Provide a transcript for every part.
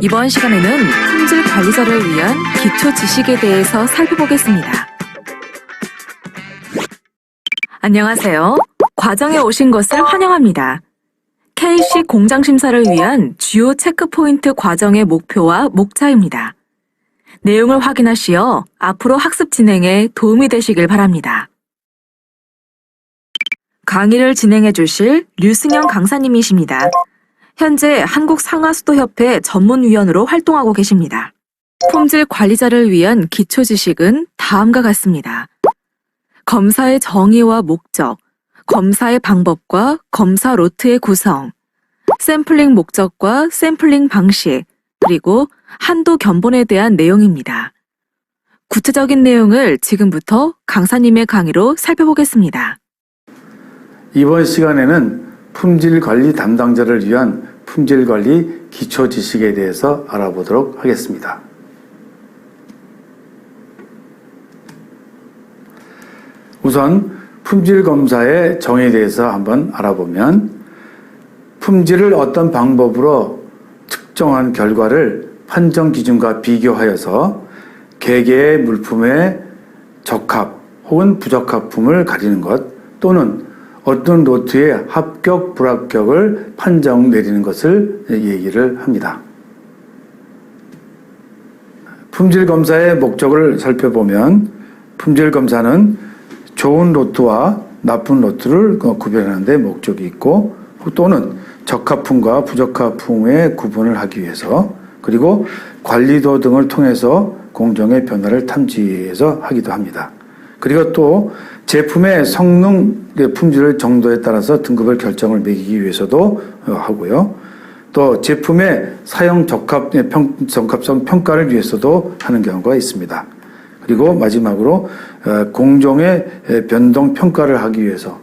이번 시간에는 품질 관리자를 위한 기초 지식에 대해서 살펴보겠습니다. 안녕하세요. 과정에 오신 것을 환영합니다. KC 공장 심사를 위한 주요 체크포인트 과정의 목표와 목차입니다. 내용을 확인하시어 앞으로 학습 진행에 도움이 되시길 바랍니다. 강의를 진행해 주실 류승영 강사님이십니다. 현재 한국상하수도협회 전문위원으로 활동하고 계십니다. 품질 관리자를 위한 기초 지식은 다음과 같습니다. 검사의 정의와 목적, 검사의 방법과 검사 로트의 구성, 샘플링 목적과 샘플링 방식, 그리고 한도 견본에 대한 내용입니다. 구체적인 내용을 지금부터 강사님의 강의로 살펴보겠습니다. 이번 시간에는 품질관리 담당자를 위한 품질관리 기초 지식에 대해서 알아보도록 하겠습니다. 우선 품질검사의 정의에 대해서 한번 알아보면, 품질을 어떤 방법으로 특정한 결과를 판정 기준과 비교하여서 개개의 물품의 적합 혹은 부적합품을 가리는 것, 또는 어떤 노트의 합격, 불합격을 판정 내리는 것을 얘기를 합니다. 품질검사의 목적을 살펴보면, 품질검사는 좋은 노트와 나쁜 노트를 구별하는 데 목적이 있고, 또는 적합품과 부적합품의 구분을 하기 위해서, 그리고 관리도 등을 통해서 공정의 변화를 탐지해서 하기도 합니다. 그리고 또 제품의 성능, 품질 정도에 따라서 등급을 결정을 매기기 위해서도 하고요. 또 제품의 사용 적합성 평가를 위해서도 하는 경우가 있습니다. 그리고 마지막으로 공정의 변동 평가를 하기 위해서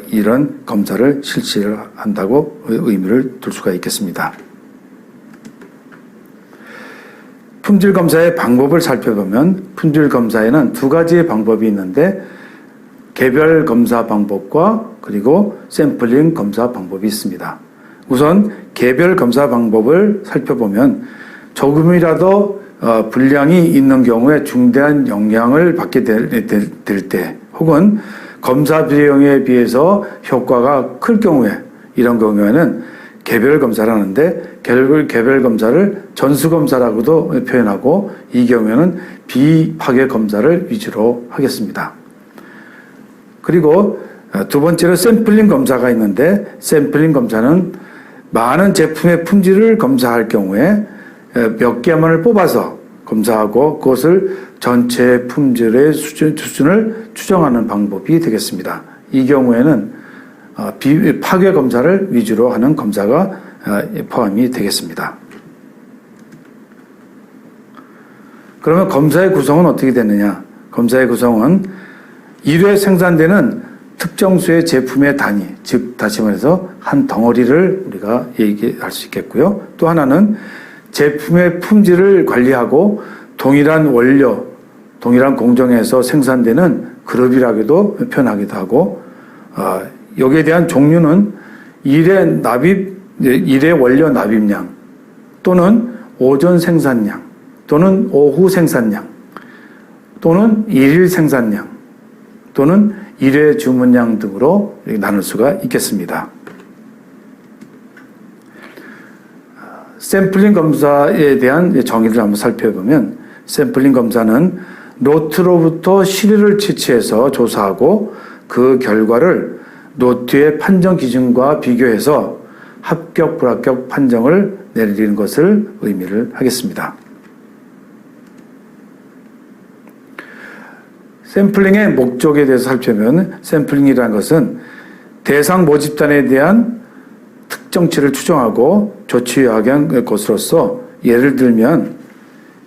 이런 검사를 실시를 한다고 의미를 둘 수가 있겠습니다. 품질검사의 방법을 살펴보면, 품질검사에는 두 가지의 방법이 있는데, 개별 검사 방법과 그리고 샘플링 검사 방법이 있습니다. 우선 개별 검사 방법을 살펴보면, 조금이라도 불량이 있는 경우에 중대한 영향을 받게 될 때, 혹은 검사 비용에 비해서 효과가 클 경우에, 이런 경우에는 개별 검사를 하는데, 개별 검사를 전수검사라고도 표현하고, 이 경우에는 비파괴 검사를 위주로 하겠습니다. 그리고 두 번째로 샘플링 검사가 있는데, 샘플링 검사는 많은 제품의 품질을 검사할 경우에 몇 개만을 뽑아서 검사하고 그것을 전체 품질의 수준을 추정하는 방법이 되겠습니다. 이 경우에는 파괴 검사를 위주로 하는 검사가 포함이 되겠습니다. 그러면 검사의 구성은 어떻게 되느냐? 검사의 구성은 1회 생산되는 특정 수의 제품의 단위, 즉 다시 말해서 한 덩어리를 우리가 얘기할 수 있겠고요. 또 하나는 제품의 품질을 관리하고 동일한 원료, 동일한 공정에서 생산되는 그룹이라고도 표현하기도 하고, 여기에 대한 종류는 1회 원료 납입량, 또는 오전 생산량, 또는 오후 생산량, 또는 1일 생산량, 또는 1회 주문량 등으로 나눌 수가 있겠습니다. 샘플링 검사에 대한 정의를 한번 살펴보면, 샘플링 검사는 노트로부터 시리를 채취해서 조사하고 그 결과를 노트의 판정 기준과 비교해서 합격, 불합격 판정을 내리는 것을 의미를 하겠습니다. 샘플링의 목적에 대해서 살펴보면, 샘플링이라는 것은 대상 모집단에 대한 특정치를 추정하고 조치하는 것으로서, 예를 들면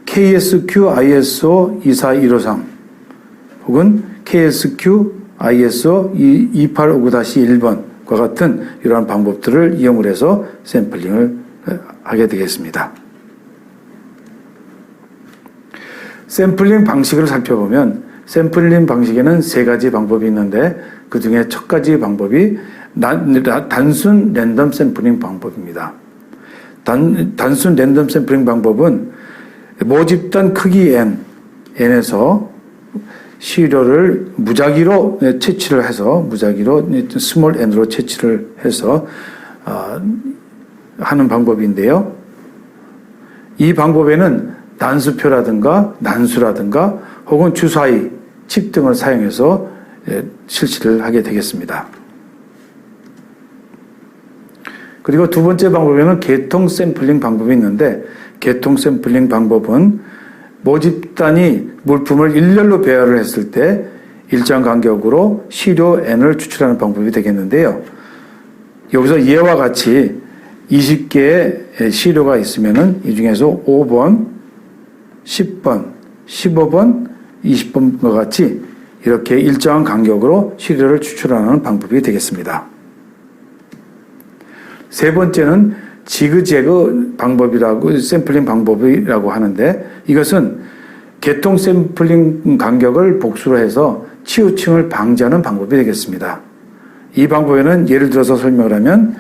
KSQ ISO 24153 혹은 KSQ ISO 2859-1번과 같은 이러한 방법들을 이용을 해서 샘플링을 하게 되겠습니다. 샘플링 방식을 살펴보면, 샘플링 방식에는 세 가지 방법이 있는데, 그 중에 첫 가지 방법이 단순 랜덤 샘플링 방법입니다. 단순 랜덤 샘플링 방법은 모집단 크기 n에서 시료를 무작위로 채취를 해서 무작위로 스몰 n으로 채취를 해서 하는 방법인데요. 이 방법에는 단수표라든가 난수라든가 혹은 주사위, 칩 등을 사용해서 실시를 하게 되겠습니다. 그리고 두 번째 방법에는 개통 샘플링 방법이 있는데, 개통 샘플링 방법은 모집단이 물품을 일렬로 배열을 했을 때 일정 간격으로 시료 n을 추출하는 방법이 되겠는데요. 여기서 이와 같이 20개의 시료가 있으면은 이 중에서 5번, 10번, 15번, 20번과 같이 이렇게 일정한 간격으로 시료를 추출하는 방법이 되겠습니다. 세 번째는 지그재그 방법이라고, 샘플링 방법이라고 하는데, 이것은 개통 샘플링 간격을 복수로 해서 치우침을 방지하는 방법이 되겠습니다. 이 방법에는 예를 들어서 설명을 하면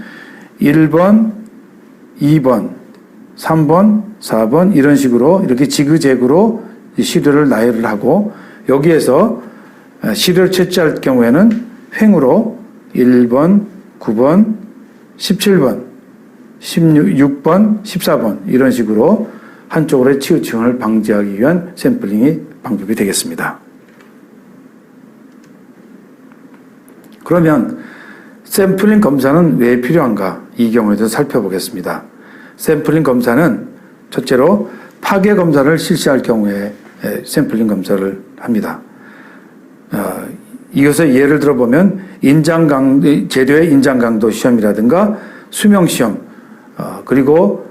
1번, 2번, 3번, 4번 이런 식으로 이렇게 지그재그로 시료를 나열을 하고, 여기에서 시료를 채취할 경우에는 횡으로 1번, 9번, 17번, 16번, 14번 이런 식으로 한쪽으로의 치우침을 방지하기 위한 샘플링이 방법이 되겠습니다. 그러면 샘플링 검사는 왜 필요한가? 이 경우에도 살펴보겠습니다. 샘플링 검사는 첫째로 파괴 검사를 실시할 경우에 샘플링 검사를 합니다. 이것의 예를 들어보면 재료의 인장 강도 시험이라든가 수명 시험, 그리고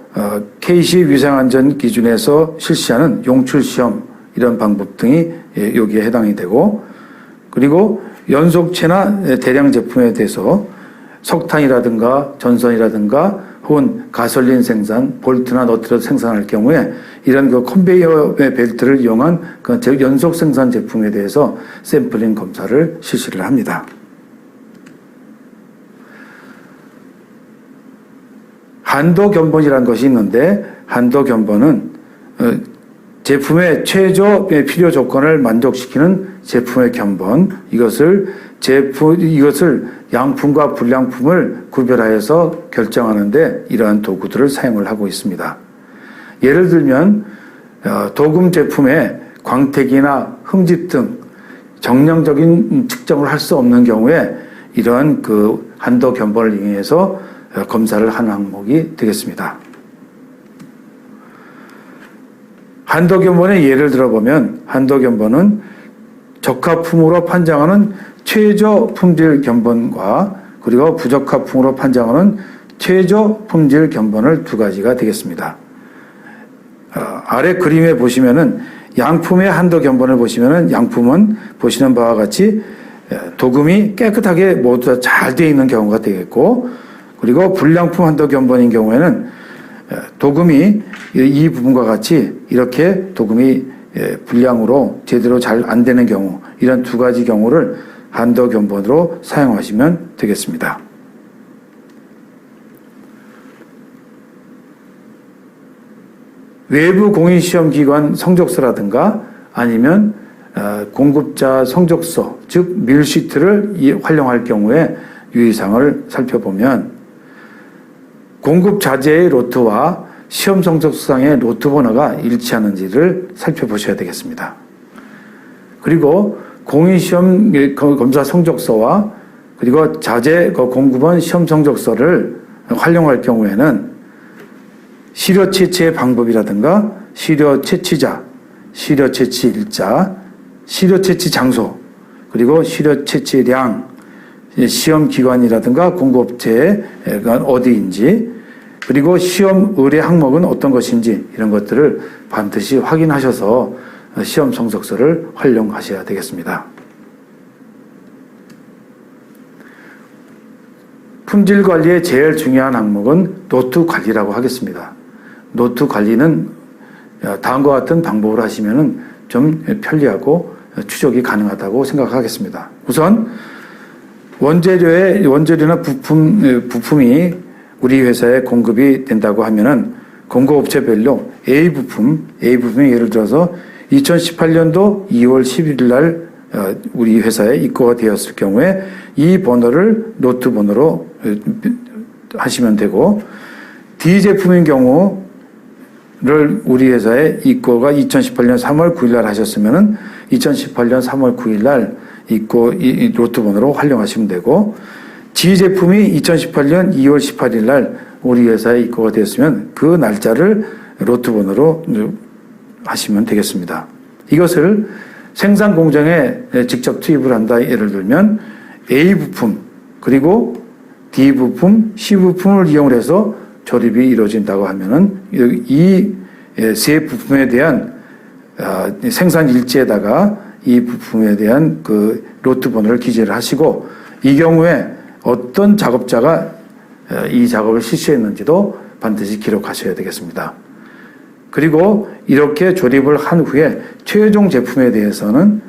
KC 위생안전 기준에서 실시하는 용출 시험 이런 방법 등이 여기에 해당이 되고, 그리고 연속체나 대량 제품에 대해서 석탄이라든가 전선이라든가 혹은 가솔린 생산, 볼트나 너트를 생산할 경우에 이런 그 컨베이어의 벨트를 이용한 그 연속 생산 제품에 대해서 샘플링 검사를 실시를 합니다. 한도 견본이라는 것이 있는데, 한도 견본은 제품의 최저 필요 조건을 만족시키는 제품의 견본, 이것을 양품과 불량품을 구별하여서 결정하는데 이러한 도구들을 사용을 하고 있습니다. 예를 들면 도금 제품의 광택이나 흠집 등 정량적인 측정을 할 수 없는 경우에 이러한 그 한도 견본을 이용해서 검사를 하는 항목이 되겠습니다. 한도 견본의 예를 들어보면, 한도 견본은 적합품으로 판정하는 최저 품질 견본과 그리고 부적합품으로 판정하는 최저 품질 견본을 두 가지가 되겠습니다. 아래 그림에 보시면은 양품의 한도 견본을 보시면은 양품은 보시는 바와 같이 도금이 깨끗하게 모두 다 잘 되어 있는 경우가 되겠고, 그리고 불량품 한도 견본인 경우에는 도금이 이 부분과 같이 이렇게 도금이 불량으로 제대로 잘 안 되는 경우, 이런 두 가지 경우를 한도 견본으로 사용하시면 되겠습니다. 외부 공인시험기관 성적서라든가 아니면 공급자 성적서, 즉 밀시트를 활용할 경우에 유의사항을 살펴보면, 공급 자재의 로트와 시험 성적서상의 로트 번호가 일치하는지를 살펴보셔야 되겠습니다. 그리고 공인시험 검사 성적서와 그리고 자재 공급원 시험 성적서를 활용할 경우에는 시료 채취의 방법이라든가 시료 채취자, 시료 채취 일자, 시료 채취 장소, 그리고 시료 채취량, 시험 기관이라든가 공급업체가 어디인지, 그리고 시험 의뢰 항목은 어떤 것인지 이런 것들을 반드시 확인하셔서 시험 성적서를 활용하셔야 되겠습니다. 품질 관리의 제일 중요한 항목은 노트 관리라고 하겠습니다. 노트 관리는 다음과 같은 방법으로 하시면 좀 편리하고 추적이 가능하다고 생각하겠습니다. 우선 원재료나 부품이 우리 회사에 공급이 된다고 하면은 공급업체별로 A 부품이 예를 들어서 2018년도 2월 11일 날 우리 회사에 입고가 되었을 경우에 이 번호를 로트 번호로 하시면 되고, D 제품인 경우를 우리 회사에 입고가 2018년 3월 9일 날 하셨으면은 2018년 3월 9일 날 입고 이 로트 번호로 활용하시면 되고, G 제품이 2018년 2월 18일 날 우리 회사에 입고가 되었으면 그 날짜를 로트 번호로 하시면 되겠습니다. 이것을 생산 공정에 직접 투입을 한다. 예를 들면 A 부품 그리고 D 부품, C 부품을 이용해서 조립이 이루어진다고 하면은 이 세 부품에 대한 생산 일지에다가 이 부품에 대한 그 로트 번호를 기재를 하시고, 이 경우에 어떤 작업자가 이 작업을 실시했는지도 반드시 기록하셔야 되겠습니다. 그리고 이렇게 조립을 한 후에 최종 제품에 대해서는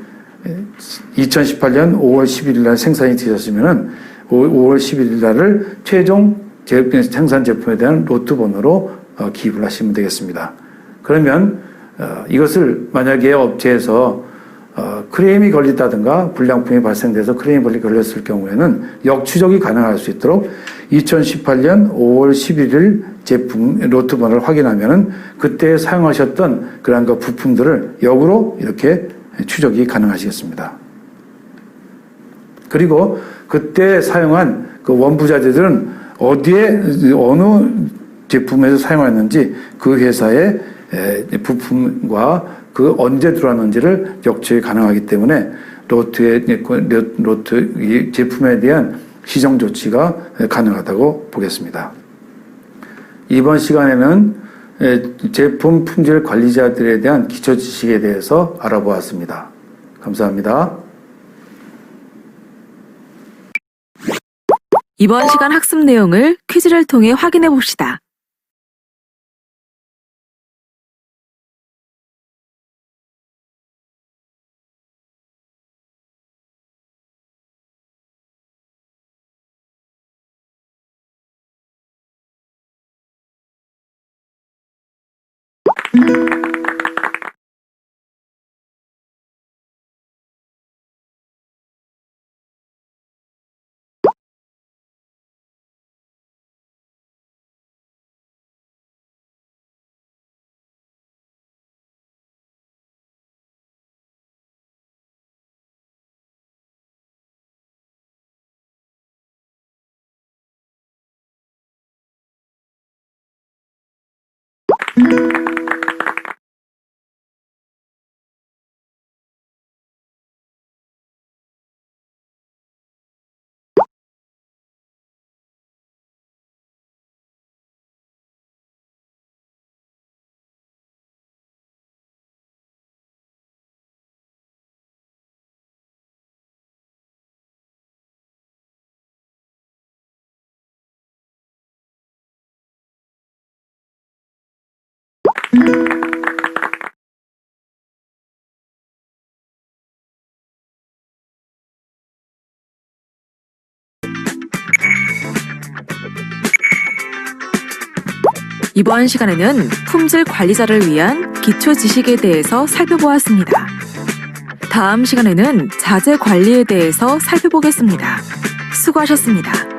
2018년 5월 11일 날 생산이 되셨으면은 5월 11일 날을 최종 생산 제품에 대한 로트 번호로 기입을 하시면 되겠습니다. 그러면 이것을 만약에 업체에서 크레임이 걸린다든가 불량품이 발생돼서 크레임이 걸렸을 경우에는 역추적이 가능할 수 있도록 2018년 5월 11일 제품 로트 번호를 확인하면은 그때 사용하셨던 그러한 그 부품들을 역으로 이렇게 추적이 가능하시겠습니다. 그리고 그때 사용한 그 원부자재들은 어디에 어느 제품에서 사용했는지 그 회사의 부품과 그 언제 들어왔는지를 역추적이 가능하기 때문에 로트 이 제품에 대한 시정 조치가 가능하다고 보겠습니다. 이번 시간에는 제품 품질 관리자들에 대한 기초 지식에 대해서 알아보았습니다. 감사합니다. 이번 시간 학습 내용을 퀴즈를 통해 확인해 봅시다. 이번 시간에는 품질 관리자를 위한 기초 지식에 대해서 살펴보았습니다. 다음 시간에는 자재 관리에 대해서 살펴보겠습니다. 수고하셨습니다.